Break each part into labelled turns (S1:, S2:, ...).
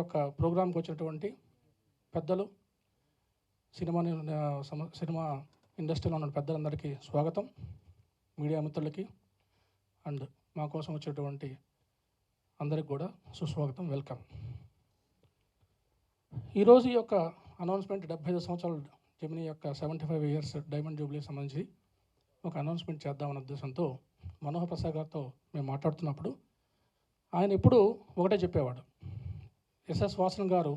S1: యొక్క ప్రోగ్రాంకి వచ్చినటువంటి పెద్దలు, సినిమా ఇండస్ట్రీలో ఉన్న పెద్దలందరికీ స్వాగతం, మీడియా మిత్రులకి అండ్ మా కోసం వచ్చేటువంటి అందరికి కూడా సుస్వాగతం, వెల్కమ్. ఈరోజు ఈ యొక్క అనౌన్స్మెంట్ 75 సంవత్సరాలు జెమినీ యొక్క 75 ఇయర్స్ డైమండ్ జూబ్లీ సంబంధించి ఒక అనౌన్స్మెంట్ చేద్దామన్న ఉద్దేశంతో మనోహర్ ప్రసాద్ గారితో మేము మాట్లాడుతున్నప్పుడు ఆయన ఎప్పుడూ ఒకటే చెప్పేవాడు. ఎస్ఎస్ వాసన్ గారు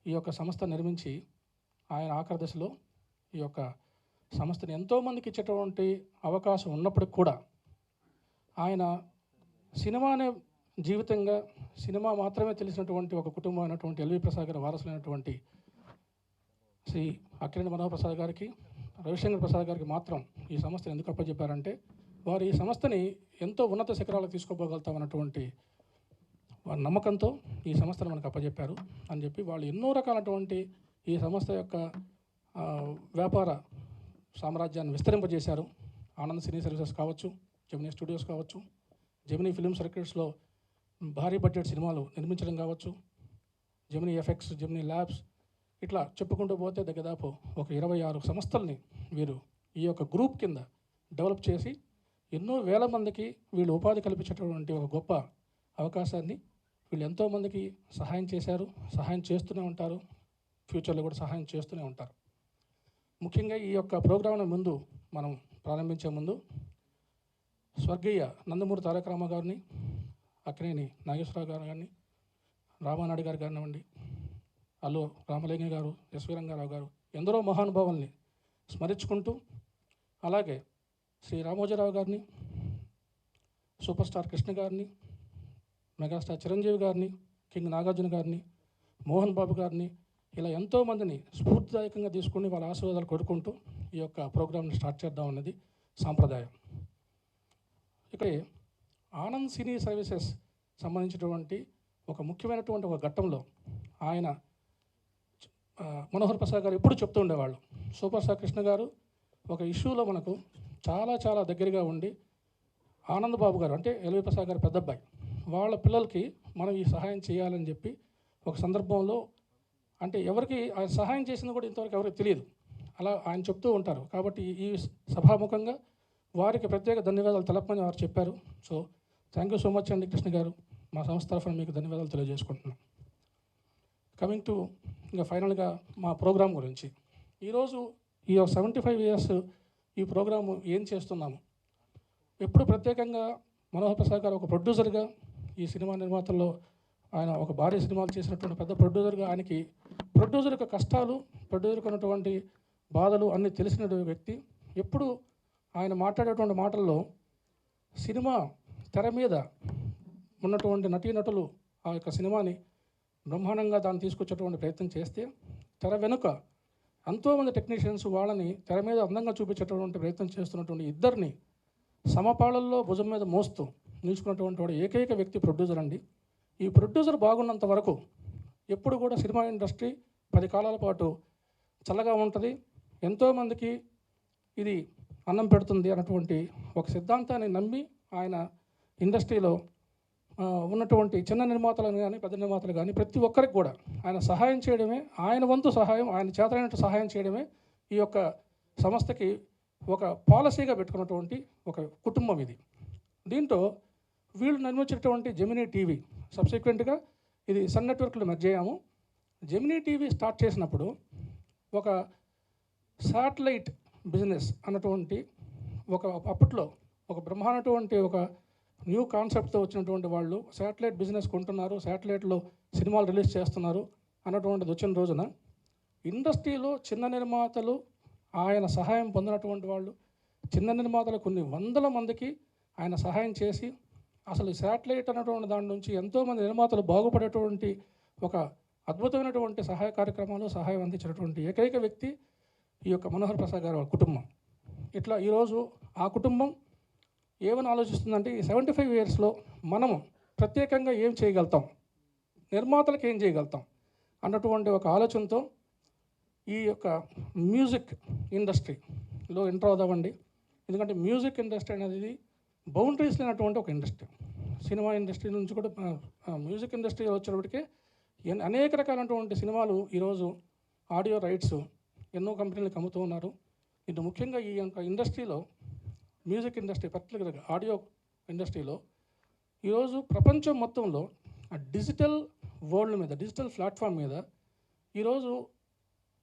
S1: ఈ యొక్క సంస్థ నిర్మించి ఆయన ఆఖరి దశలో ఈ యొక్క సంస్థని ఎంతోమందికి ఇచ్చేటువంటి అవకాశం ఉన్నప్పటికి కూడా ఆయన సినిమానే జీవితంగా, సినిమా మాత్రమే తెలిసినటువంటి ఒక కుటుంబం అయినటువంటి ఎల్వి ప్రసాద్ గారి వారసులైనటువంటి శ్రీ అక్కినేని మనోహర్ ప్రసాద్ గారికి, రవిశంకర్ ప్రసాద్ గారికి మాత్రం ఈ సంస్థను ఎందుకు అప్పచెప్పారంటే వారు ఈ సంస్థని ఎంతో ఉన్నత శిఖరాలకు తీసుకోపోగలుగుతామన్నటువంటి వారి నమ్మకంతో ఈ సంస్థను మనకు అప్పచెప్పారు అని చెప్పి వాళ్ళు ఎన్నో రకాలటువంటి ఈ సంస్థ యొక్క వ్యాపార సామ్రాజ్యాన్ని విస్తరింపజేశారు. ఆనంద్ సినీ సర్వీసెస్ కావచ్చు, జెమినీ స్టూడియోస్ కావచ్చు, జెమినీ ఫిల్మ్ సర్క్యూట్స్లో భారీ బడ్జెట్ సినిమాలు నిర్మించడం కావచ్చు, జెమినీ ఎఫెక్ట్స్, జెమినీ ల్యాబ్స్, ఇట్లా చెప్పుకుంటూ పోతే దాదాపు ఒక 26 సంస్థల్ని వీరు ఈ యొక్క గ్రూప్ కింద డెవలప్ చేసి ఎన్నో వేల మందికి వీళ్ళు ఉపాధి కల్పించేటటువంటి ఒక గొప్ప అవకాశాన్ని వీళ్ళు ఎంతోమందికి సహాయం చేశారు, సహాయం చేస్తూనే ఉంటారు, ఫ్యూచర్లో కూడా సహాయం చేస్తూనే ఉంటారు. ముఖ్యంగా ఈ యొక్క ప్రోగ్రాంను ముందు మనం ప్రారంభించే ముందు స్వర్గీయ నందమూరి తారక రామ గారిని, అక్కినేని నాగేశ్వరరావు గారు కానీ, రామానాయుడు గారు కానివ్వండి, అల్లు రామలింగ గారు, ఎస్వి రంగారావు గారు, ఎందరో మహానుభావుల్ని స్మరించుకుంటూ, అలాగే శ్రీ రామోజీరావు గారిని, సూపర్ స్టార్ కృష్ణ గారిని, మెగాస్టార్ చిరంజీవి గారిని, కింగ్ నాగార్జున గారిని, మోహన్ బాబు గారిని, ఇలా ఎంతోమందిని స్ఫూర్తిదాయకంగా తీసుకుని వాళ్ళ ఆశీర్వాదాలు కోరుకుంటూ ఈ యొక్క ప్రోగ్రామ్ని స్టార్ట్ చేద్దాం అన్నది సాంప్రదాయం. ఇక్కడ ఆనంద్ సినీ సర్వీసెస్ సంబంధించినటువంటి ఒక ముఖ్యమైనటువంటి ఒక ఘట్టంలో ఆయన మనోహర్ ప్రసాద్ గారు ఎప్పుడు చెప్తూ ఉండేవాళ్ళు, సూపర్ స్టార్ కృష్ణ గారు ఒక ఇష్యూలో మనకు చాలా చాలా దగ్గరగా ఉండి, ఆనంద్ బాబు గారు అంటే ఎల్వి ప్రసాద్ గారు పెద్దబ్బాయి వాళ్ళ పిల్లలకి మనం ఈ సహాయం చేయాలని చెప్పి ఒక సందర్భంలో, అంటే ఎవరికి ఆయన సహాయం చేసింది కూడా ఇంతవరకు ఎవరికి తెలియదు, అలా ఆయన చెప్తూ ఉంటారు. కాబట్టి ఈ సభాముఖంగా వారికి ప్రత్యేక ధన్యవాదాలు తెలపమని వారు చెప్పారు. So thank you so much అండి కృష్ణ గారు, మా సంస్థ తరఫున మీకు ధన్యవాదాలు తెలియజేసుకుంటున్నాం. కమింగ్ టు ఇంకా ఫైనల్గా మా ప్రోగ్రాం గురించి, ఈరోజు ఈ 75 ఇయర్స్ ఈ ప్రోగ్రాము ఏం చేస్తున్నాము, ఎప్పుడు ప్రత్యేకంగా మనోహర్ ప్రసాద్ గారు ఒక ప్రొడ్యూసర్గా ఈ సినిమా నిర్మాతల్లో ఆయన ఒక భారీ సినిమాలు చేసినటువంటి పెద్ద ప్రొడ్యూసర్గా, ఆయనకి ప్రొడ్యూసర్ యొక్క కష్టాలు, ప్రొడ్యూసర్కి ఉన్నటువంటి బాధలు అన్నీ తెలిసిన వ్యక్తి. ఎప్పుడు ఆయన మాట్లాడేటువంటి మాటల్లో సినిమా తెర మీద ఉన్నటువంటి నటీనటులు ఆ యొక్క సినిమాని బ్రహ్మాండంగా దాన్ని తీసుకొచ్చేటువంటి ప్రయత్నం చేస్తే, తెర వెనుక ఎంతోమంది టెక్నీషియన్స్ వాళ్ళని తెర మీద అందంగా చూపించేటటువంటి ప్రయత్నం చేస్తున్నటువంటి ఇద్దరిని సమపాళల్లో భుజం మీద మోస్తూ నిలుచుకున్నటువంటి వాడు ఏకైక వ్యక్తి ప్రొడ్యూసర్ అండి. ఈ ప్రొడ్యూసర్ బాగున్నంత వరకు ఎప్పుడు కూడా సినిమా ఇండస్ట్రీ 10 కాలాల పాటు చల్లగా ఉంటుంది, ఎంతోమందికి ఇది అన్నం పెడుతుంది అన్నటువంటి ఒక సిద్ధాంతాన్ని నమ్మి ఆయన ఇండస్ట్రీలో ఉన్నటువంటి చిన్న నిర్మాతలను కానీ పెద్ద నిర్మాతలు కానీ ప్రతి ఒక్కరికి కూడా ఆయన సహాయం చేయడమే, ఆయన వంతు సహాయం, ఆయన చేతనైనట్టు సహాయం చేయడమే ఈ యొక్క సంస్థకి ఒక పాలసీగా పెట్టుకున్నటువంటి ఒక కుటుంబం ఇది. దీంట్లో వీళ్ళు నిర్మించినటువంటి జెమినీ టీవీ సబ్సిక్వెంట్గా ఇది సన్ నెట్వర్క్లో మెర్జ్ అయ్యాము. జెమినీ టీవీ స్టార్ట్ చేసినప్పుడు ఒక శాటిలైట్ బిజినెస్ అన్నటువంటి ఒక అప్పట్లో ఒక బ్రహ్మాండటువంటి ఒక న్యూ కాన్సెప్ట్తో వచ్చినటువంటి వాళ్ళు శాటిలైట్ బిజినెస్ కొంటున్నారు, శాటిలైట్లో సినిమాలు రిలీజ్ చేస్తున్నారు అన్నటువంటిది వచ్చిన రోజున ఇండస్ట్రీలో చిన్న నిర్మాతలు ఆయన సహాయం పొందినటువంటి వాళ్ళు, చిన్న నిర్మాతలు కొన్ని వందల మందికి ఆయన సహాయం చేసి అసలు శాటిలైట్ అన్నటువంటి దాని నుంచి ఎంతోమంది నిర్మాతలు బాగుపడేటువంటి ఒక అద్భుతమైనటువంటి సహాయ కార్యక్రమాలు, సహాయం అందించినటువంటి ఏకైక వ్యక్తి ఈ యొక్క మనోహర్ ప్రసాద్ గారి కుటుంబం. ఇట్లా ఈరోజు ఆ కుటుంబం ఏమని ఆలోచిస్తుందంటే ఈ 75 ఇయర్స్లో మనము ప్రత్యేకంగా ఏం చేయగలుగుతాం, నిర్మాతలకు ఏం చేయగలుగుతాం అన్నటువంటి ఒక ఆలోచనతో ఈ యొక్క మ్యూజిక్ ఇండస్ట్రీలో ఎంటర్ అవుదామండి. ఎందుకంటే మ్యూజిక్ ఇండస్ట్రీ అనేది బౌండరీస్ లేనటువంటి ఒక ఇండస్ట్రీ. సినిమా ఇండస్ట్రీ నుంచి కూడా మ్యూజిక్ ఇండస్ట్రీ వచ్చేటప్పటికే అనేక రకాలైనటువంటి సినిమాలు ఈరోజు ఆడియో రైట్స్ ఎన్నో కంపెనీలకు అమ్ముతూ ఉన్నారు. ఇటు ముఖ్యంగా ఈ యొక్క ఇండస్ట్రీలో, మ్యూజిక్ ఇండస్ట్రీ పర్టికులర్గా ఆడియో ఇండస్ట్రీలో ఈరోజు ప్రపంచం మొత్తంలో ఆ డిజిటల్ వరల్డ్ మీద, డిజిటల్ ప్లాట్ఫామ్ మీద ఈరోజు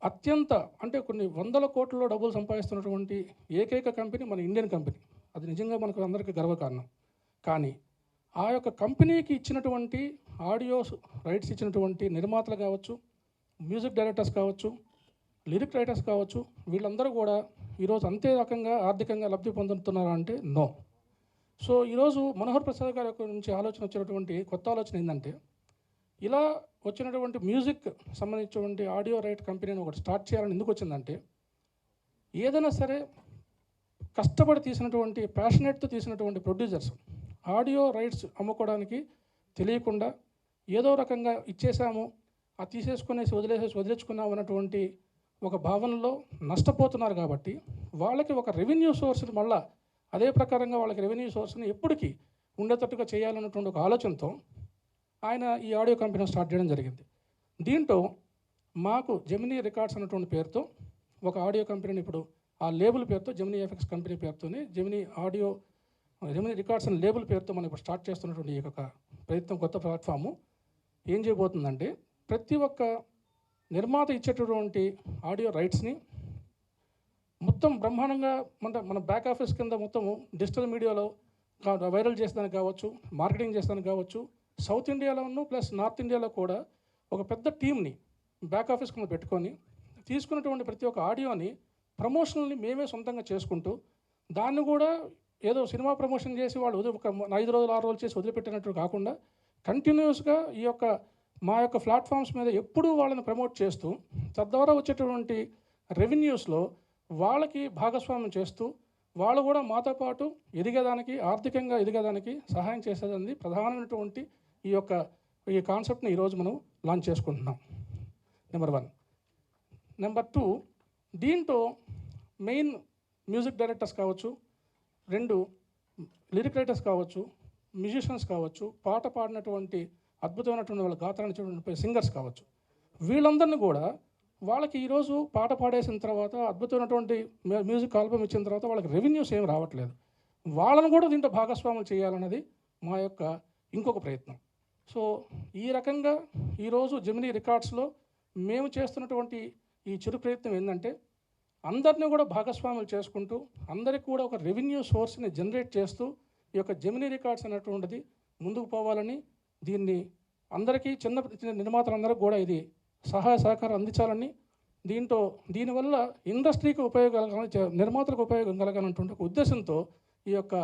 S1: అత్యంత అంటే కొన్ని వందల కోట్లలో డబ్బులు సంపాదిస్తున్నటువంటి ఏకైక కంపెనీ మన ఇండియన్ కంపెనీ. అది నిజంగా మనకు అందరికీ గర్వకారణం. కానీ ఆ యొక్క కంపెనీకి ఇచ్చినటువంటి ఆడియో రైట్స్ ఇచ్చినటువంటి నిర్మాతలు కావచ్చు, మ్యూజిక్ డైరెక్టర్స్ కావచ్చు, లిరిక్ రైటర్స్ కావచ్చు, వీళ్ళందరూ కూడా ఈరోజు అంతే రకంగా ఆర్థికంగా లబ్ధి పొందుతున్నారా అంటే నో. సో ఈరోజు మనోహర్ ప్రసాద్ గారి యొక్క నుంచి ఆలోచన వచ్చినటువంటి కొత్త ఆలోచన ఏంటంటే, ఇలా వచ్చినటువంటి మ్యూజిక్ సంబంధించినటువంటి ఆడియో రైట్ కంపెనీని ఒకటి స్టార్ట్ చేయాలని ఎందుకు వచ్చిందంటే, ఏదైనా సరే కష్టపడి తీసినటువంటి ప్యాషనేట్తో తీసినటువంటి ప్రొడ్యూసర్స్ ఆడియో రైట్స్ అమ్ముకోవడానికి తెలియకుండా ఏదో రకంగా ఇచ్చేసాము, అది తీసేసుకునేసి వదిలేసుకున్నాము అన్నటువంటి ఒక భావనలో నష్టపోతున్నారు. కాబట్టి వాళ్ళకి ఒక రెవెన్యూ సోర్స్ని మళ్ళీ అదే ప్రకారంగా వాళ్ళకి రెవెన్యూ సోర్స్ని ఎప్పటికీ ఉండేటట్టుగా చేయాలన్నటువంటి ఒక ఆలోచనతో ఆయన ఈ ఆడియో కంపెనీ స్టార్ట్ చేయడం జరిగింది. దీంట్లో మాకు జెమినీ రికార్డ్స్ అన్నటువంటి పేరుతో ఒక ఆడియో కంపెనీని, ఇప్పుడు ఆ లేబుల్ పేరుతో జెమినీ ఎఫెక్ట్స్ కంపెనీ పేరుతోనే జెమినీ రికార్డ్స్ అనే లేబుల్ పేరుతో మనం ఇప్పుడు స్టార్ట్ చేస్తున్నటువంటి ఈ యొక్క ప్రయత్నం, కొత్త ప్లాట్ఫాము ఏం చేయబోతుందంటే, ప్రతి ఒక్క నిర్మాత ఇచ్చేటటువంటి ఆడియో రైట్స్ని మొత్తం బ్రహ్మాండంగా మన బ్యాక్ ఆఫీస్ కింద మొత్తము డిజిటల్ మీడియాలో వైరల్ చేసేదానికి కావచ్చు, మార్కెటింగ్ చేసేదానికి కావచ్చు, సౌత్ ఇండియాలోను ప్లస్ నార్త్ ఇండియాలో కూడా ఒక పెద్ద టీంని బ్యాక్ ఆఫీస్ కింద పెట్టుకొని తీసుకున్నటువంటి ప్రతి ఒక్క ఆడియోని ప్రమోషనల్ని మేమే సొంతంగా చేసుకుంటూ, దాన్ని కూడా ఏదో సినిమా ప్రమోషన్ చేసి వాళ్ళు ఒక 5 రోజులు 6 రోజులు చేసి వదిలిపెట్టినట్టు కాకుండా కంటిన్యూస్గా మా యొక్క ప్లాట్ఫామ్స్ మీద ఎప్పుడూ వాళ్ళని ప్రమోట్ చేస్తూ, తద్వారా వచ్చేటటువంటి రెవెన్యూస్లో వాళ్ళకి భాగస్వామ్యం చేస్తూ, వాళ్ళు కూడా మాతో పాటు ఎదిగేదానికి, ఆర్థికంగా ఎదిగేదానికి సహాయం చేసేది ప్రధానమైనటువంటి ఈ కాన్సెప్ట్ని ఈరోజు మనం లాంచ్ చేసుకుంటున్నాం. నెంబర్ 1. నెంబర్ 2, దీంట్లో మెయిన్ మ్యూజిక్ డైరెక్టర్స్ కావచ్చు, 2 లిరిక్ రైటర్స్ కావచ్చు, మ్యూజిషియన్స్ కావచ్చు, పాట పాడినటువంటి అద్భుతమైనటువంటి వాళ్ళ గాత్రాన్ని సింగర్స్ కావచ్చు, వీళ్ళందరినీ కూడా వాళ్ళకి ఈరోజు పాట పాడేసిన తర్వాత, అద్భుతమైనటువంటి మ్యూజిక్ ఆల్బమ్ ఇచ్చిన తర్వాత వాళ్ళకి రెవెన్యూస్ ఏం రావట్లేదు. వాళ్ళను కూడా దీంట్లో భాగస్వాములు చేయాలన్నది మా యొక్క ఇంకొక ప్రయత్నం. సో ఈ రకంగా ఈరోజు జెమినీ రికార్డ్స్లో మేము చేస్తున్నటువంటి ఈ చిరు ప్రయత్నం ఏంటంటే, అందరినీ కూడా భాగస్వాములు చేసుకుంటూ, అందరికీ కూడా ఒక రెవెన్యూ సోర్స్ని జనరేట్ చేస్తూ ఈ యొక్క జెమినీ రికార్డ్స్ అనేటువంటిది ముందుకు పోవాలని, దీన్ని అందరికీ చిన్న నిర్మాతలందరికీ కూడా ఇది సహాయ సహకారం అందించాలని, దీనివల్ల ఇండస్ట్రీకి ఉపయోగం, నిర్మాతలకు ఉపయోగం కలగాలన్నటువంటి ఒక ఉద్దేశంతో ఈ యొక్క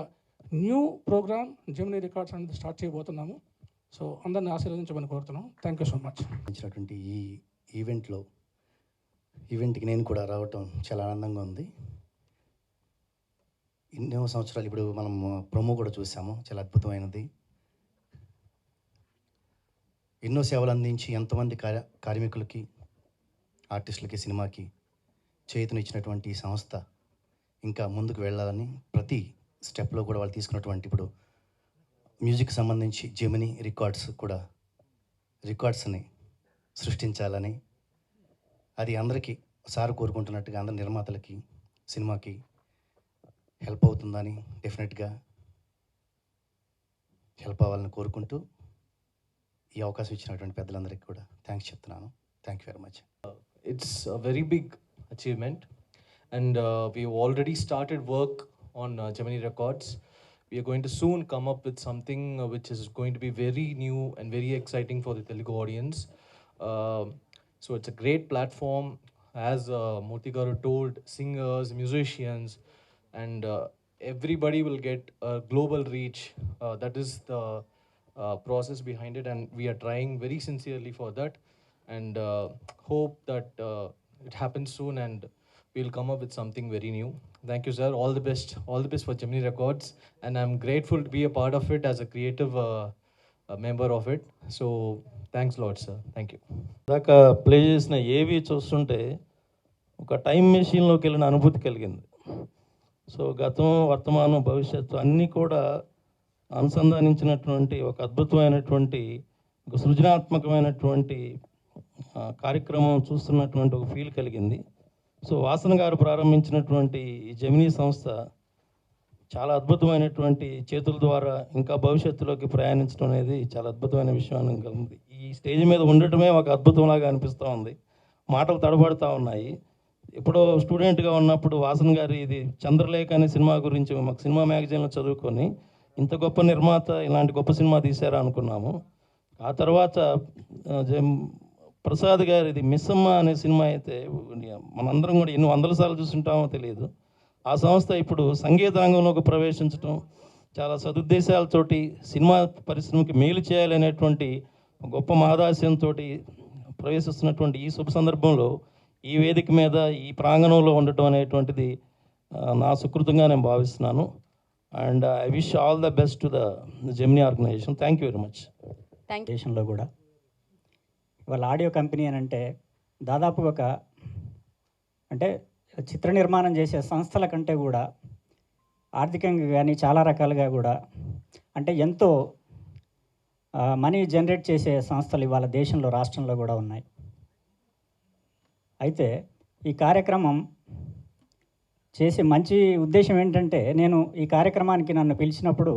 S1: న్యూ ప్రోగ్రామ్ జెమినీ రికార్డ్స్ అనేది స్టార్ట్ చేయబోతున్నాము. సో అందరిని ఆశీర్వదించమని కోరుతున్నాం. Thank you so much.
S2: ఇచ్చినటువంటి ఈ ఈవెంట్కి నేను కూడా రావటం చాలా ఆనందంగా ఉంది. ఎన్నో సంవత్సరాలు ఇప్పుడు మనం ప్రోమో కూడా చూసాము, చాలా అద్భుతమైనది. ఎన్నో సేవలు అందించి ఎంతోమంది కార్మికులకి, ఆర్టిస్టులకి, సినిమాకి చేతునిచ్చినటువంటి ఈ సంస్థ ఇంకా ముందుకు వెళ్ళాలని ప్రతి స్టెప్లో కూడా వాళ్ళు తీసుకున్నటువంటి, ఇప్పుడు మ్యూజిక్ సంబంధించి జెమినీ రికార్డ్స్ని సృష్టించాలని, అది అందరికీ సార్ కోరుకుంటున్నట్టుగా అందరి నిర్మాతలకి, సినిమాకి హెల్ప్ అవుతుందని, డెఫినెట్గా హెల్ప్ అవ్వాలని కోరుకుంటూ ఈ అవకాశం ఇచ్చినటువంటి పెద్దలందరికీ కూడా థ్యాంక్స్ చెప్తున్నాను. Thank you very much.
S3: It's a very big achievement, and we've already started work on Gemini Records. We are going to soon come up with something which is going to be very new and very exciting for the Telugu audience. So it's a great platform, as Murthy Garu told, singers, musicians, and everybody will get a global reach. That is the process behind it, and we are trying very sincerely for that, and hope that it happens soon and we'll come up with something very new. Thank you, sir. All the best for Gemini Records, and I'm grateful to be a part of it as a creative member of it. So thanks a lot, sir. Thank you.
S4: దాకా play చేసిన ఏవి చూస్తుంటే ఒక time మెషిన్లోకి వెళ్ళిన అనుభూతి కలిగింది. So గతం, వర్తమానం, భవిష్యత్తు అన్నీ కూడా అనుసంధానించినటువంటి ఒక అద్భుతమైనటువంటి ఒక సృజనాత్మకమైనటువంటి కార్యక్రమం చూస్తున్నటువంటి ఒక ఫీల్ కలిగింది. సో వాసన గారు ప్రారంభించినటువంటి ఈ జెమినీ సంస్థ చాలా అద్భుతమైనటువంటి చేతుల ద్వారా ఇంకా భవిష్యత్తులోకి ప్రయాణించడం అనేది చాలా అద్భుతమైన విషయం కలిగింది. ఈ స్టేజ్ మీద ఉండటమే ఒక అద్భుతంలాగా అనిపిస్తూ ఉంది. మాటలు తడబడుతూ ఉన్నాయి. ఎప్పుడో స్టూడెంట్గా ఉన్నప్పుడు వాసన గారి ఇది చంద్రలేఖ అనే సినిమా గురించి మాకు సినిమా మ్యాగజైన్లో చదువుకొని ఇంత గొప్ప నిర్మాత ఇలాంటి గొప్ప సినిమా తీశారా అనుకున్నాము. ఆ తర్వాత ప్రసాద్ గారి ఇది మిస్సమ్మ అనే సినిమా అయితే మనందరం కూడా ఎన్ని వందల సార్లు చూస్తుంటామో తెలియదు. ఆ సంస్థ ఇప్పుడు సంగీత రంగంలోకి ప్రవేశించడం, చాలా సదుద్దేశాలతోటి సినిమా పరిశ్రమకి మేలు చేయాలనేటువంటి గొప్ప మహదాశయంతో ప్రవేశిస్తున్నటువంటి ఈ శుభ సందర్భంలో ఈ వేదిక మీద ఈ ప్రాంగణంలో ఉండటం అనేటువంటిది నా సుకృతంగా నేను భావిస్తున్నాను. And I wish all the best to the Gemini organisation. Thank you very much.
S5: దేశంలో కూడా వాళ్ళ ఆడియో కంపెనీ అని అంటే దాదాపు ఒక అంటే చిత్ర నిర్మాణం చేసే సంస్థల కంటే కూడా ఆర్థికంగా కానీ చాలా రకాలుగా కూడా అంటే ఎంతో మనీ జనరేట్ చేసే సంస్థలు ఇవాళ దేశంలో రాష్ట్రంలో కూడా ఉన్నాయి. అయితే ఈ కార్యక్రమం చేసే మంచి ఉద్దేశం ఏంటంటే నేను ఈ కార్యక్రమానికి నన్ను పిలిచినప్పుడు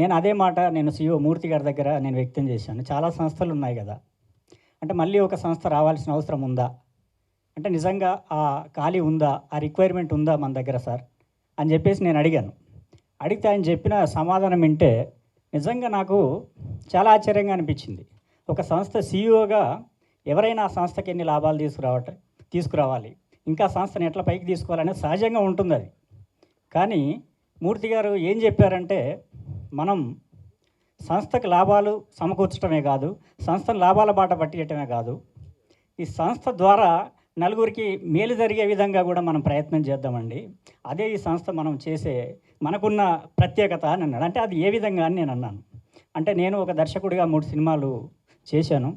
S5: నేను అదే మాట నేను సిఇఓ మూర్తి గారి దగ్గర నేను వ్యక్తం చేశాను. చాలా సంస్థలు ఉన్నాయి కదా, అంటే మళ్ళీ ఒక సంస్థ రావాల్సిన అవసరం ఉందా, అంటే నిజంగా ఆ ఖాళీ ఉందా, ఆ రిక్వైర్మెంట్ ఉందా మన దగ్గర సార్ అని చెప్పేసి నేను అడిగాను. అడిగితే ఆయన చెప్పిన సమాధానం వింటే నిజంగా నాకు చాలా ఆశ్చర్యంగా అనిపించింది. ఒక సంస్థ సిఇఓగా ఎవరైనా ఆ సంస్థకి ఎన్ని లాభాలు తీసుకురావాలి, ఇంకా సంస్థను ఎట్లా పైకి తీసుకోవాలనేది సహజంగా ఉంటుంది అది. కానీ మూర్తి గారు ఏం చెప్పారంటే మనం సంస్థకు లాభాలు సమకూర్చడమే కాదు, సంస్థను లాభాల బాట పట్టియటమే కాదు, ఈ సంస్థ ద్వారా నలుగురికి మేలు జరిగే విధంగా కూడా మనం ప్రయత్నం చేద్దామండి. అదే ఈ సంస్థ మనం చేసే మనకున్న ప్రత్యేకత అని అన్నాడు. అంటే అది ఏ విధంగా అని నేను అన్నాను. అంటే నేను ఒక దర్శకుడిగా 3 సినిమాలు చేశాను.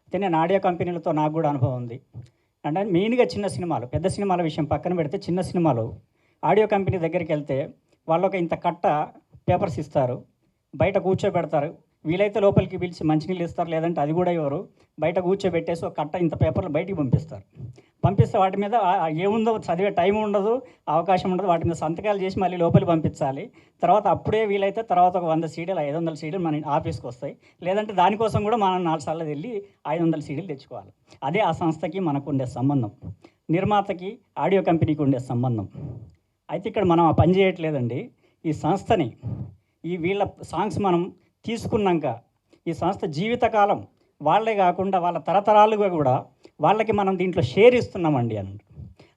S5: అయితే నేను ఆడియో కంపెనీలతో నాకు కూడా అనుభవం ఉంది. అంటే మెయిన్గా చిన్న సినిమాలు, పెద్ద సినిమాల విషయం పక్కన పెడితే చిన్న సినిమాలు ఆడియో కంపెనీ దగ్గరికి వెళ్తే వాళ్ళు ఒక ఇంత కట్ట పేపర్స్ ఇస్తారు, బయట కూర్చోబెడతారు. వీలైతే లోపలికి పిలిచి మంచినీళ్ళు ఇస్తారు, లేదంటే అది కూడా ఎవరు బయట కూర్చోబెట్టేసి ఒక కట్ట ఇంత పేపర్లు బయటికి పంపిస్తే వాటి మీద ఏముందో చదివే టైం ఉండదు, అవకాశం ఉండదు. వాటి మీద సంతకాలు చేసి మళ్ళీ లోపలికి పంపించాలి. తర్వాత అప్పుడే వీలైతే తర్వాత ఒక 100 సీడీలు 500 సీడీలు మన ఆఫీస్కి వస్తాయి. లేదంటే దానికోసం కూడా మనం 4 సార్లు వెళ్ళి 500 సీడీలు తెచ్చుకోవాలి. అదే ఆ సంస్థకి మనకు ఉండే సంబంధం, నిర్మాతకి ఆడియో కంపెనీకి ఉండే సంబంధం. అయితే ఇక్కడ మనం ఆ పని చేయట్లేదండి. ఈ సంస్థని వీళ్ళ సాంగ్స్ మనం తీసుకున్నాక ఈ సంస్థ జీవితకాలం వాళ్ళే కాకుండా వాళ్ళ తరతరాలుగా కూడా వాళ్ళకి మనం దీంట్లో షేర్ ఇస్తున్నామండి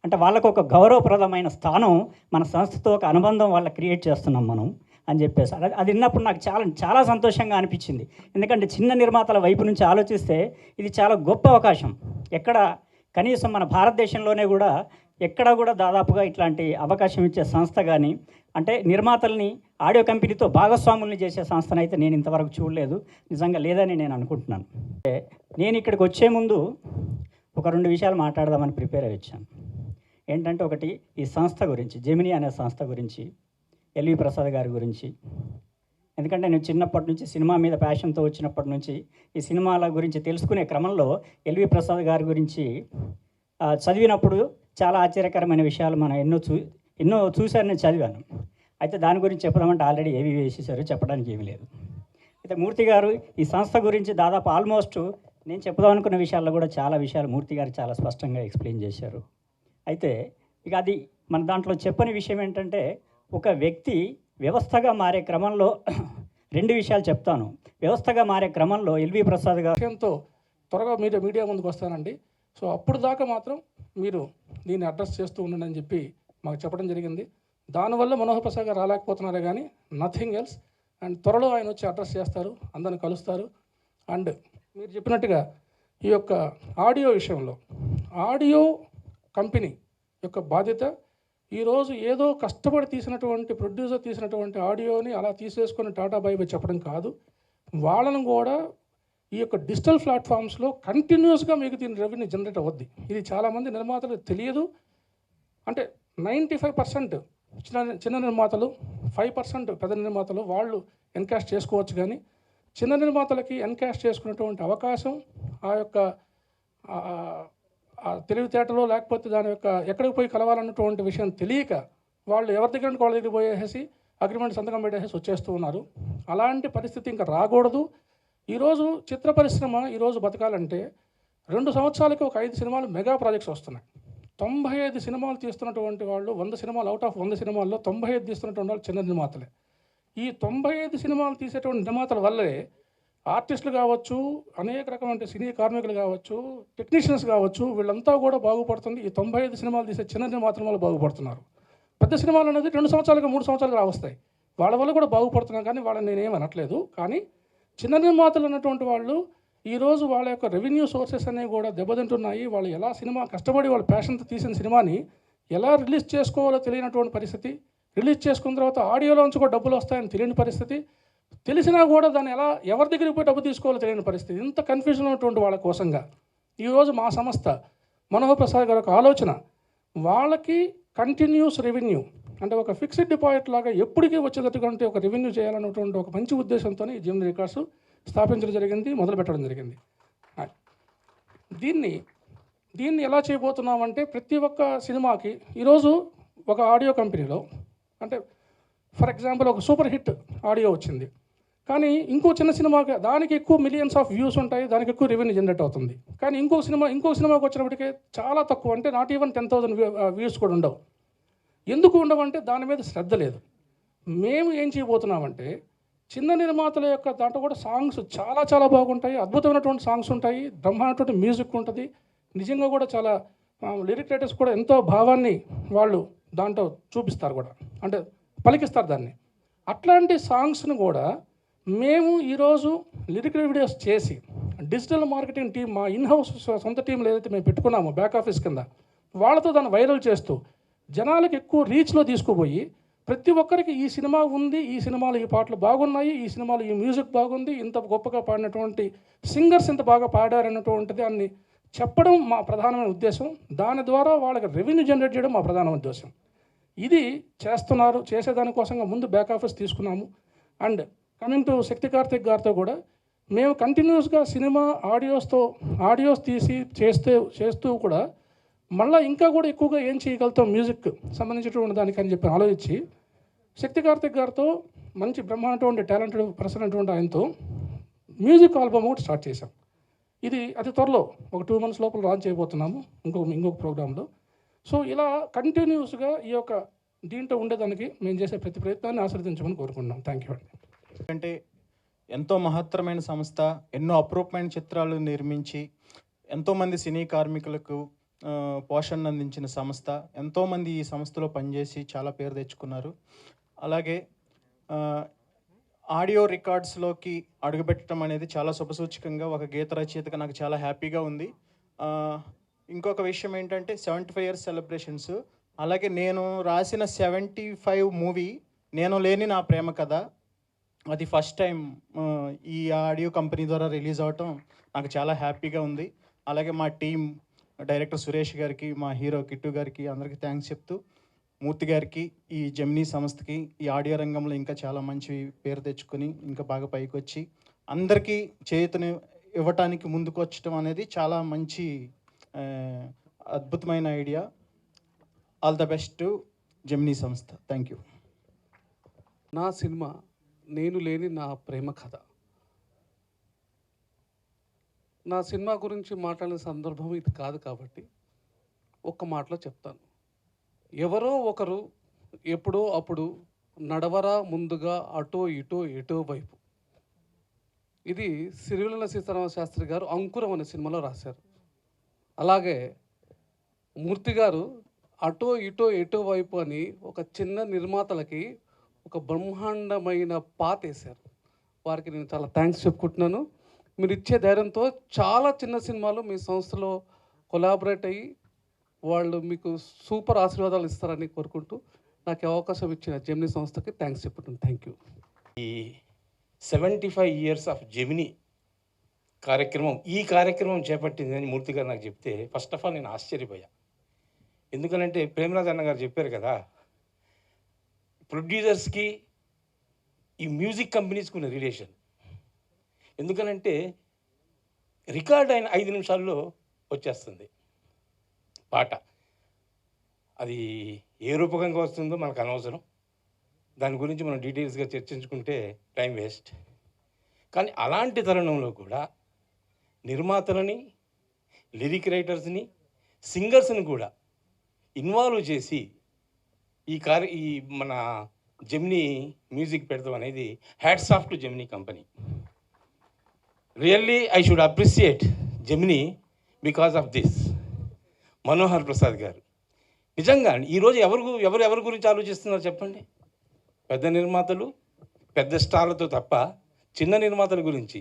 S5: అంటే వాళ్ళకు ఒక గౌరవప్రదమైన స్థానం మన సంస్థతో ఒక అనుబంధం వాళ్ళ క్రియేట్ చేస్తున్నాం మనం అని చెప్పేసి అది విన్నప్పుడు నాకు చాలా చాలా సంతోషంగా అనిపించింది. ఎందుకంటే చిన్న నిర్మాతల వైపు నుంచి ఆలోచిస్తే ఇది చాలా గొప్ప అవకాశం. ఎక్కడ కనీసం మన భారతదేశంలోనే కూడా ఎక్కడ కూడా దాదాపుగా ఇట్లాంటి అవకాశం ఇచ్చే సంస్థ కానీ, అంటే నిర్మాతల్ని ఆడియో కంపెనీతో భాగస్వాముల్ని చేసే సంస్థను అయితే నేను ఇంతవరకు చూడలేదు. నిజంగా లేదని నేను అనుకుంటున్నాను. నేను ఇక్కడికి వచ్చే ముందు ఒక 2 విషయాలు మాట్లాడదామని ప్రిపేర్ అయ్యి వచ్చాను. ఏంటంటే ఒకటి ఈ సంస్థ గురించి, జెమినీ అనే సంస్థ గురించి, ఎల్వి ప్రసాద్ గారి గురించి. ఎందుకంటే నేను చిన్నప్పటి నుంచి సినిమా మీద ప్యాషన్తో వచ్చినప్పటి నుంచి ఈ సినిమాల గురించి తెలుసుకునే క్రమంలో ఎల్వి ప్రసాద్ గారి గురించి చదివినప్పుడు చాలా ఆశ్చర్యకరమైన విషయాలు మనం ఎన్నో చూశాను, నేను చదివాను. అయితే దాని గురించి చెప్పదామంటే ఆల్రెడీ ఏవి వేసేసారు, చెప్పడానికి ఏమీ లేదు. అయితే మూర్తి గారు ఈ సంస్థ గురించి దాదాపు ఆల్మోస్ట్ నేను చెప్దాం అనుకున్న విషయాల్లో కూడా చాలా విషయాలు మూర్తి గారు చాలా స్పష్టంగా ఎక్స్ప్లెయిన్ చేశారు. అయితే ఇక అది మన దాంట్లో చెప్పని విషయం ఏంటంటే ఒక వ్యక్తి వ్యవస్థగా మారే క్రమంలో 2 విషయాలు చెప్తాను. వ్యవస్థగా మారే క్రమంలో ఎల్వి ప్రసాద్ గారు
S1: విషయంతో త్వరగా మీడియా ముందుకు వస్తానండి. సో అప్పుడు దాకా మాత్రం మీరు దీన్ని అడ్రస్ చేస్తూ ఉండండి అని చెప్పి మాకు చెప్పడం జరిగింది. దానివల్ల మనోహర్ ప్రసాద్ గారు రాలేకపోతున్నారే కానీ నథింగ్ ఎల్స్. అండ్ త్వరలో ఆయన వచ్చి అడ్రస్ చేస్తారు, అందరిని కలుస్తారు. అండ్ మీరు చెప్పినట్టుగా ఈ యొక్క ఆడియో విషయంలో ఆడియో కంపెనీ యొక్క బాధ్యత ఈరోజు ఏదో కష్టపడి తీసినటువంటి ప్రొడ్యూసర్ తీసినటువంటి ఆడియోని అలా తీసేసుకొని టాటా బై బై చెప్పడం కాదు. వాళ్ళను కూడా ఈ యొక్క డిజిటల్ ప్లాట్ఫామ్స్లో కంటిన్యూస్గా మీకు దీని రెవెన్యూ జనరేట్ అవుద్ది. ఇది చాలామంది నిర్మాతలు తెలియదు. అంటే 95% చిన్న నిర్మాతలు, 5% పెద్ద నిర్మాతలు వాళ్ళు ఎన్కాష్ చేసుకోవచ్చు. కానీ చిన్న నిర్మాతలకి ఎన్కాష్ చేసుకున్నటువంటి అవకాశం, ఆ యొక్క ఆ తెలివితేటలో లేకపోతే దాని యొక్క ఎక్కడికి పోయి కలవాలన్నటువంటి విషయం తెలియక వాళ్ళు ఎవరి దగ్గర వాళ్ళ దగ్గర పోయేసి అగ్రిమెంట్ సంతకం పెట్టేసి వచ్చేస్తూ ఉన్నారు. అలాంటి పరిస్థితి ఇంకా రాకూడదు. ఈరోజు చిత్ర పరిశ్రమ ఈరోజు బతకాలంటే 2 సంవత్సరాలకి ఒక 5 సినిమాలు మెగా ప్రాజెక్ట్స్ వస్తున్నాయి. 95 సినిమాలు తీస్తున్నటువంటి వాళ్ళు 100 సినిమాలు అవుట్ ఆఫ్ 100 సినిమాల్లో 95 తీస్తున్నటువంటి వాళ్ళు చిన్న నిర్మాతలే. ఈ 95 సినిమాలు తీసేటువంటి నిర్మాతల వల్లే ఆర్టిస్టులు కావచ్చు, అనేక రకమైన సినీ కార్మికులు కావచ్చు, టెక్నీషియన్స్ కావచ్చు, వీళ్ళంతా కూడా బాగుపడుతుంది. ఈ 95 సినిమాలు తీసే చిన్న నిర్మాతల వల్ల బాగుపడుతున్నారు. పెద్ద సినిమాలు అనేది 2 సంవత్సరాలకు 3 సంవత్సరాలకు రావస్తాయి. వాళ్ళ వల్ల కూడా బాగుపడుతున్నారు, కానీ వాళ్ళని నేనేం అనట్లేదు. కానీ చిన్న నిర్మాతలు అన్నటువంటి వాళ్ళు ఈరోజు వాళ్ళ యొక్క రెవెన్యూ సోర్సెస్ అనేవి కూడా దెబ్బతింటున్నాయి. వాళ్ళు ఎలా సినిమా కష్టపడి వాళ్ళ ప్యాషన్తో తీసిన సినిమాని ఎలా రిలీజ్ చేసుకోవాలో తెలియనటువంటి పరిస్థితి, రిలీజ్ చేసుకున్న తర్వాత ఆడియోలోంచి కూడా డబ్బులు వస్తాయని తెలియని పరిస్థితి, తెలిసినా కూడా దాన్ని ఎలా ఎవరి దగ్గరికి పోయి డబ్బు తీసుకోవాలో తెలియని పరిస్థితి. ఇంత కన్ఫ్యూజన్ ఉన్నటువంటి వాళ్ళ కోసంగా ఈరోజు మా సంస్థ మనోహర్ ప్రసాద్ గారి ఒక ఆలోచన, వాళ్ళకి కంటిన్యూస్ రెవెన్యూ అంటే ఒక ఫిక్స్డ్ డిపాజిట్ లాగా ఎప్పటికీ వచ్చేటటువంటి ఒక రెవెన్యూ చేయాలన్నటువంటి ఒక మంచి ఉద్దేశంతో ఈ జెమినీ రికార్డ్స్ స్థాపించడం జరిగింది, మొదలు పెట్టడం జరిగింది. దీన్ని ఎలా చేయబోతున్నామంటే ప్రతి ఒక్క సినిమాకి ఈరోజు ఒక ఆడియో కంపెనీలో అంటే ఫర్ ఎగ్జాంపుల్ ఒక సూపర్ హిట్ ఆడియో వచ్చింది, కానీ ఇంకో చిన్న సినిమాకి దానికి ఎక్కువ మిలియన్స్ ఆఫ్ వ్యూస్ ఉంటాయి, దానికి ఎక్కువ రెవెన్యూ జనరేట్ అవుతుంది. కానీ ఇంకో సినిమాకి వచ్చినప్పటికీ చాలా తక్కువ, అంటే నాట్ ఈవెన్ 10,000 వ్యూస్ కూడా ఉండవు. ఎందుకు ఉండవంటే దాని మీద శ్రద్ధ లేదు. మేము ఏం చేయబోతున్నామంటే చిన్న నిర్మాతల యొక్క దాంట్లో కూడా సాంగ్స్ చాలా చాలా బాగుంటాయి, అద్భుతమైనటువంటి సాంగ్స్ ఉంటాయి, బ్రహ్మాండటువంటి మ్యూజిక్ ఉంటుంది. నిజంగా కూడా చాలా లిరిక్ రైటర్స్ కూడా ఎంతో భావాన్ని వాళ్ళు దాంట్లో చూపిస్తారు కూడా, అంటే పలికిస్తారు దాన్ని. అట్లాంటి సాంగ్స్ను కూడా మేము ఈరోజు లిరిక్ వీడియోస్ చేసి డిజిటల్ మార్కెటింగ్ టీం, మా ఇన్హౌస్ సొంత టీంలు ఏదైతే మేము పెట్టుకున్నామో బ్యాక్ ఆఫీస్ కింద, వాళ్ళతో దాన్ని వైరల్ చేస్తూ జనాలకు ఎక్కువ రీచ్లో తీసుకుపోయి ప్రతి ఒక్కరికి ఈ సినిమా ఉంది, ఈ సినిమాలో ఈ పాటలు బాగున్నాయి, ఈ సినిమాలో ఈ మ్యూజిక్ బాగుంది, ఇంత గొప్పగా పాడినటువంటి సింగర్స్ ఇంత బాగా పాడారన్నటువంటిది దాన్ని చెప్పడం మా ప్రధానమైన ఉద్దేశం. దాని ద్వారా వాళ్ళకి రెవెన్యూ జనరేట్ చేయడం మా ప్రధాన ఉద్దేశం. ఇది చేసేదానికోసంగా ముందు బ్యాక్ ఆఫీస్ తీసుకున్నాము. అండ్ కమింగ్ టు శక్తి కార్తిక్ గారితో కూడా మేము కంటిన్యూస్గా సినిమా ఆడియోస్ తీసి చేస్తూ కూడా మళ్ళీ ఇంకా కూడా ఎక్కువగా ఏం చేయగలుగుతాం మ్యూజిక్ సంబంధించినటువంటి దానికి అని చెప్పి ఆలోచించి శక్తి కార్తిక్ గారితో మంచి బ్రహ్మాండటువంటి టాలెంటెడ్ పర్సన్ అటువంటి ఆయనతో మ్యూజిక్ ఆల్బమ్ ఒకటి స్టార్ట్ చేశాం. ఇది అతి త్వరలో ఒక 2 months లోపల లాంచ్ చేయబోతున్నాము ఇంకొక ప్రోగ్రాంలో. సో ఇలా కంటిన్యూస్గా ఈ యొక్క దీంట్లో ఉండేదానికి మేము చేసే ప్రతి ప్రయత్నాన్ని ఆశీర్వదించమని కోరుకుంటున్నాం. థ్యాంక్ యూ అండి.
S6: అంటే ఎంతో మహత్తరమైన సంస్థ, ఎన్నో అప్రూపమైన చిత్రాలు నిర్మించి ఎంతోమంది సినీ కార్మికులకు పోషణ అందించిన సంస్థ. ఎంతోమంది ఈ సంస్థలో పనిచేసి చాలా పేరు తెచ్చుకున్నారు. అలాగే ఆడియో రికార్డ్స్లోకి అడుగుపెట్టడం అనేది చాలా శుభసూచకంగా ఒక గీత రచయితగా నాకు చాలా హ్యాపీగా ఉంది. ఇంకొక విషయం ఏంటంటే 75 years సెలబ్రేషన్స్. అలాగే నేను రాసిన 75 మూవీ నేను లేని నా ప్రేమ కథ, అది ఫస్ట్ టైం ఈ ఆడియో కంపెనీ ద్వారా రిలీజ్ అవటం నాకు చాలా హ్యాపీగా ఉంది. అలాగే మా టీం డైరెక్టర్ సురేష్ గారికి, మా హీరో కిట్టు గారికి అందరికీ థ్యాంక్స్ చెప్తూ, మూర్తి గారికి, ఈ జెమినీ సంస్థకి ఈ ఆడియో రంగంలో ఇంకా చాలా మంచి పేరు తెచ్చుకొని ఇంకా బాగా పైకి వచ్చి అందరికీ చేతుని ఇవ్వటానికి ముందుకు వచ్చటం అనేది చాలా మంచి అద్భుతమైన idea. All the best to Gemini సంస్థ. Thank you.
S7: నా సినిమా నేను లేని నా ప్రేమ కథ. నా సినిమా గురించి మాట్లాడిన సందర్భం ఇది కాదు కాబట్టి ఒక్క మాటలో చెప్తాను. ఎవరో ఒకరు ఎప్పుడో అప్పుడు నడవరా ముందుగా అటో ఇటో ఎటో వైపు. ఇది సిరివెన్నెల సీతారామ శాస్త్రి గారు అంకురం అనే సినిమాలో రాశారు. అలాగే మూర్తి గారు అటో ఇటో ఎటో వైపు అని ఒక చిన్న నిర్మాతలకి ఒక బ్రహ్మాండమైన పాత వేశారు. వారికి నేను చాలా థ్యాంక్స్ చెప్పుకుంటున్నాను. మీరు ఇచ్చే ధైర్యంతో చాలా చిన్న సినిమాలు మీ సంస్థలో కొలాబరేట్ అయ్యి వాళ్ళు మీకు సూపర్ ఆశీర్వాదాలు ఇస్తారని కోరుకుంటూ నాకు అవకాశం ఇచ్చిన జెమినీ సంస్థకి థ్యాంక్స్ చెప్పుకుంటున్నాను. Thank you.
S8: ఈ 75 years ఆఫ్ జెమినీ ఈ కార్యక్రమం చేపట్టింది అని మూర్తి గారు నాకు చెప్తే ఫస్ట్ ఆఫ్ ఆల్ నేను ఆశ్చర్యపోయా. ఎందుకనంటే ప్రేమరాజ్ అన్న గారు చెప్పారు కదా, ప్రొడ్యూసర్స్కి ఈ మ్యూజిక్ కంపెనీస్కి ఉన్న రిలేషన్. ఎందుకనంటే రికార్డ్ అయిన 5 నిమిషాల్లో వచ్చేస్తుంది పాట. అది ఏ రూపకంగా వస్తుందో మనకు అనవసరం, దాని గురించి మనం డీటెయిల్స్గా చర్చించుకుంటే టైం వేస్ట్. కానీ అలాంటి తరుణంలో కూడా నిర్మాతలని, లిరిక్ రైటర్స్ని, సింగర్స్ని కూడా ఇన్వాల్వ్ చేసి ఈ మన జెమినీ మ్యూజిక్ పెడతాం అనేది hats off to Gemini company. Really I should appreciate Gemini because of this. Manohar Prasad గారు నిజంగా ఈరోజు ఎవరి గురించి ఆలోచిస్తున్నారు చెప్పండి? పెద్ద నిర్మాతలు, పెద్ద స్టార్లతో తప్ప చిన్న నిర్మాతల గురించి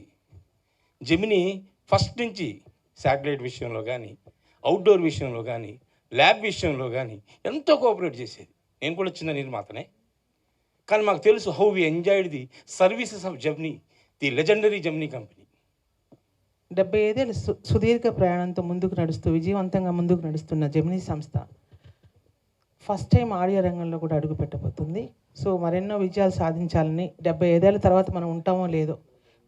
S8: జెమినీ ఫస్ట్ నుంచి శాటిలైట్ విషయంలో కానీ, అవుట్డోర్ విషయంలో కానీ, ల్యాబ్ విషయంలో కానీ ఎంతో కోఆపరేట్ చేసేది. నేను కూడా చిన్న నిర్మాతనే, కానీ మాకు తెలుసు how we enjoyed the services of Gemini, the legendary Gemini company.
S9: 75 ఏళ్ళ సుదీర్ఘ ప్రయాణంతో ముందుకు నడుస్తూ విజయవంతంగా ముందుకు నడుస్తున్న జెమినీ సంస్థ ఫస్ట్ టైం ఆడియో రంగంలో కూడా అడుగు పెట్టబోతుంది. సో మరెన్నో విజయాలు సాధించాలని, 75 ఏళ్ళ తర్వాత మనం ఉంటామో లేదో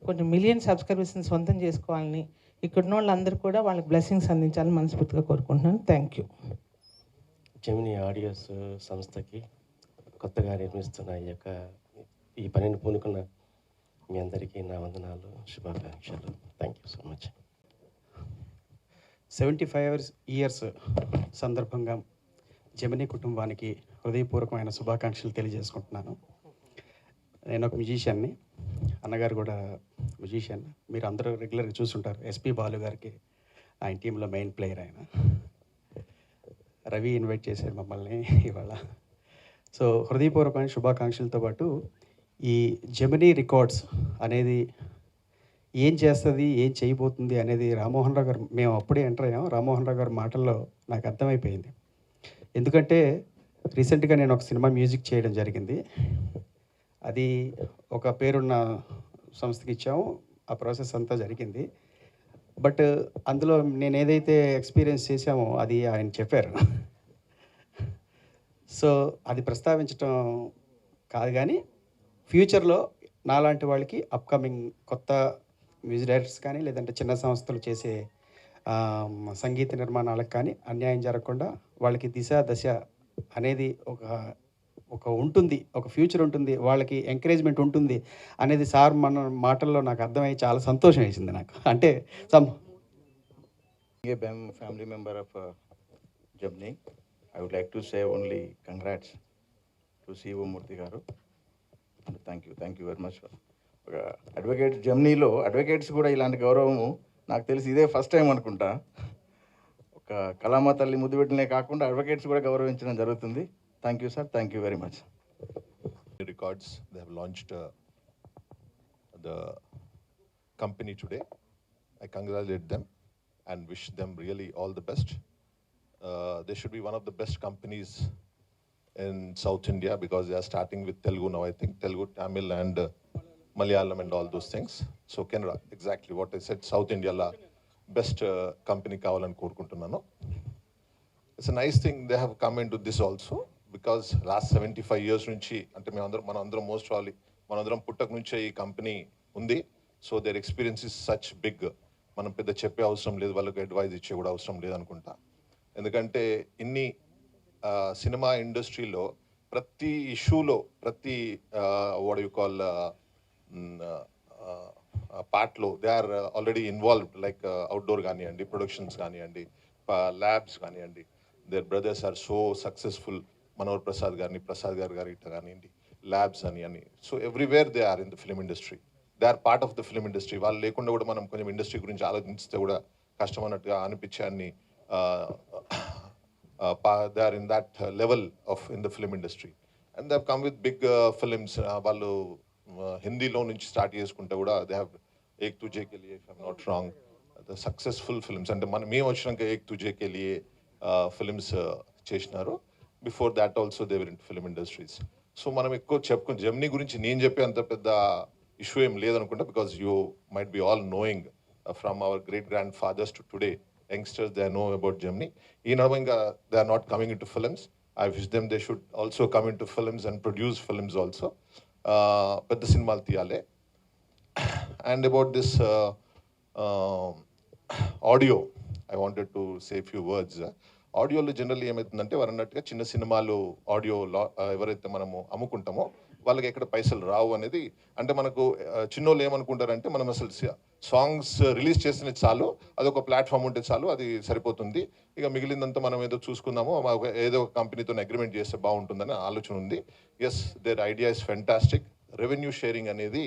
S9: కొన్ని మిలియన్ సబ్స్క్రైబర్స్ని సొంతం చేసుకోవాలని, ఇక్కడున్న వాళ్ళందరూ కూడా వాళ్ళకి బ్లెస్సింగ్స్ అందించాలని మనస్ఫూర్తిగా కోరుకుంటున్నాను. Thank you.
S10: జెమినీ ఆడియోస్ సంస్థకి కొత్తగా నిర్మిస్తున్న ఈ పనిని పూనుకున్న మీ అందరికీ నా వందనాలు, శుభాకాంక్షలు. Thank you so much.
S11: 75 years సందర్భంగా జెమినీ కుటుంబానికి హృదయపూర్వకమైన శుభాకాంక్షలు తెలియజేసుకుంటున్నాను. నేను ఒక మ్యూజిషియన్ని, అన్నగారు కూడా మ్యూజిషియన్. మీరు అందరూ రెగ్యులర్గా చూస్తుంటారు. ఎస్పి బాలు గారికి ఆయన టీంలో మెయిన్ ప్లేయర్ ఆయన. రవి ఇన్వైట్ చేశారు మమ్మల్ని ఇవాళ. సో హృదయపూర్వకమైన శుభాకాంక్షలతో పాటు ఈ జెమినీ రికార్డ్స్ అనేది ఏం చేస్తుంది, ఏం చేయబోతుంది అనేది రామ్మోహన్ రావు గారు, మేము అప్పుడే ఎంటర్ అయ్యాం. రామ్మోహన్ రావు గారి మాటల్లో నాకు అర్థమైపోయింది. ఎందుకంటే రీసెంట్గా నేను ఒక సినిమా మ్యూజిక్ చేయడం జరిగింది. అది ఒక పేరున్న సంస్థకి ఇచ్చాము. ఆ ప్రాసెస్ అంతా జరిగింది. బట్ అందులో నేను ఏదైతే ఎక్స్పీరియన్స్ చేశామో అది ఆయన చెప్పారు. సో అది ప్రస్తావించడం కాదు, కానీ ఫ్యూచర్లో నాలాంటి వాళ్ళకి అప్కమింగ్ కొత్త మ్యూజిక్ డైరెక్టర్స్ కానీ, లేదంటే చిన్న సంస్థలు చేసే సంగీత నిర్మాణాలకు కానీ అన్యాయం జరగకుండా వాళ్ళకి దశ అనేది ఒక ఉంటుంది, ఒక ఫ్యూచర్ ఉంటుంది, వాళ్ళకి ఎంకరేజ్మెంట్ ఉంటుంది అనేది సార్ మన మాటల్లో నాకు అర్థమై చాలా సంతోషం వేసింది నాకు. అంటే
S12: family member of Jemini, I would like to say only congrats to CEO Murthy garu. Thank you very much. Advocate జెమినీలో అడ్వకేట్స్ కూడా ఇలాంటి గౌరవము నాకు తెలిసి ఇదే ఫస్ట్ టైం అనుకుంటా. ఒక కళామ తల్లి ముద్దు పెట్టినే కాకుండా అడ్వకేట్స్ కూడా గౌరవించడం జరుగుతుంది. Thank you sir, thank you very much.
S13: Records, they have launched the company today. I congratulate them and wish them really all the best. They should be one of the best companies in South India because they are starting with Telugu now, I think. Telugu, Tamil and Malayalam and all those things. So Canada, exactly what I said, South India la best company kavalani korukuntunnanu. It's a nice thing they have come into this also because last 75 years nunchi ante manandram most probably manandram puttak nunchi ee company undi. So their experience is such big. మనం పెద్ద చెప్పే అవసరం లేదు, వాళ్ళకి advise ఇచ్చే కూడా అవసరం లేదనుకుంటా. ఎందుకంటే ఇన్ని సినిమా ఇండస్ట్రీలో ప్రతి ఇష్యూలో, ప్రతి వాట్ యు కాల్ పార్ట్లో they are already involved. Like outdoor కానివ్వండి, ప్రొడక్షన్స్ కానివ్వండి, ల్యాబ్స్ కానివ్వండి. Their brothers are so successful. Manohar Prasad గారి ఇట్లా కానివ్వండి, ల్యాబ్స్ అని. So everywhere they are in the film industry. They are part of the film industry. వాళ్ళు లేకుండా కూడా మనం కొంచెం ఇండస్ట్రీ గురించి ఆలోచిస్తే కూడా కష్టం అన్నట్టుగా అనిపించే అన్ని they are in that level of in the film industry and they have come with big films. వాళ్ళు హిందీలో నుంచి స్టార్ట్ చేసుకుంటే కూడా they have Ek Duje Ke Liye, if I'm not wrong, the successful films. అంటే మేము వచ్చినాక ఏక్ తుజే కే లియే ఫిలిమ్స్ చేసినారు. Before that also they were in film industries. So మనం ఎక్కువ చెప్పుకుని జెమినీ గురించి నేను చెప్పే అంత పెద్ద ఇష్యూ ఏం లేదనుకుంటా. Because you might be all knowing from our great grand fathers to today youngsters they know about Gemini. ఈ నడవ ఇంకా they are not coming in to films. I wish them they should also come in to films and produce films also. పెద్ద సినిమాలు తీయాలి. And about this audio, I wanted to say a few words. ఆడియోలో generally ఏమవుతుందంటే వారు అన్నట్టుగా చిన్న సినిమాలు audio ఎవరైతే మనము అమ్ముకుంటామో వాళ్ళకి ఎక్కడ పైసలు రావు అనేది, అంటే మనకు చిన్నోళ్ళు ఏమనుకుంటారంటే మనం అసలు సాంగ్స్ రిలీజ్ చేసిన చాలు, అదొక ప్లాట్ఫామ్ ఉంటే చాలు, అది సరిపోతుంది, ఇక మిగిలిందంతా మనం ఏదో చూసుకుందాము, ఏదో ఒక కంపెనీతో అగ్రిమెంట్ చేస్తే బాగుంటుందని ఆలోచన ఉంది. Yes, their idea is fantastic. Revenue sharing అనేది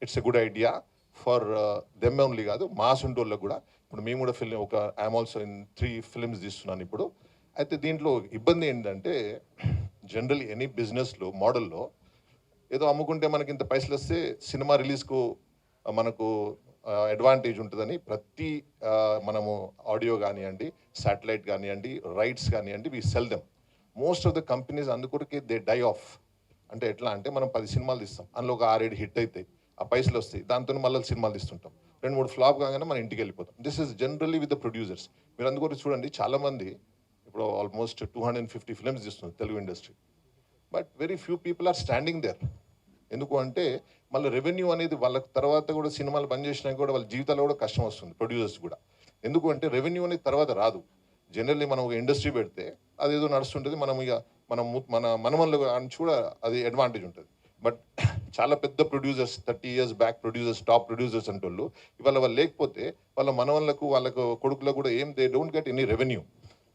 S13: it's a good idea for them only కాదు, మా సొంటోళ్ళకు కూడా. ఇప్పుడు మేము కూడా ఐఎమ్ ఆల్సో ఇన్ 3 ఫిల్మ్స్ తీస్తున్నాను ఇప్పుడు. అయితే దీంట్లో ఇబ్బంది ఏంటంటే జనరల్ ఎనీ బిజినెస్లో మోడల్లో ఏదో అమ్ముకుంటే మనకి ఇంత పైసలు వస్తే సినిమా రిలీజ్కు మనకు అడ్వాంటేజ్ ఉంటుందని ప్రతి మనము ఆడియో కానివ్వండి, శాటిలైట్ కానివ్వండి, రైట్స్ కానివ్వండి, we sell them. Most of the companies అందుకొరకే దే డై ఆఫ్. అంటే ఎట్లా అంటే మనం 10 సినిమాలు తీస్తాం, అందులో ఒక 6-7 హిట్ అవుతాయి, ఆ పైసలు వస్తాయి, దాంతో మళ్ళీ సినిమాలు తీస్తుంటాం, 2-3 ఫ్లాప్ కాగానే మన ఇంటికి వెళ్ళిపోతాం. This is generally with the producers. మీరు అందుకొరకు చూడండి, చాలామంది ఇప్పుడు ఆల్మోస్ట్ 250 ఫిల్మ్స్ తీస్తున్నారు Telugu industry, but very few people are standing there. ఎందుకు అంటే మళ్ళీ రెవెన్యూ అనేది వాళ్ళకి తర్వాత కూడా సినిమాలు బంద్ చేసినా కూడా వాళ్ళ జీవితాల్లో కూడా కష్టం వస్తుంది, ప్రొడ్యూసర్స్ కూడా. ఎందుకు అంటే రెవెన్యూ అనేది తర్వాత రాదు. జనరల్లీ మనం ఒక ఇండస్ట్రీ పెడితే అదేదో నడుస్తుంటుంది, మనం ఇక మన మనమల్లో నుంచి కూడా అది అడ్వాంటేజ్ ఉంటుంది. బట్ చాలా పెద్ద producers 30 years back producers, top producers అంటోళ్ళు ఇవాళ వాళ్ళు లేకపోతే వాళ్ళ మనవళ్ళకు వాళ్ళకు కొడుకులకు కూడా they don't get any revenue.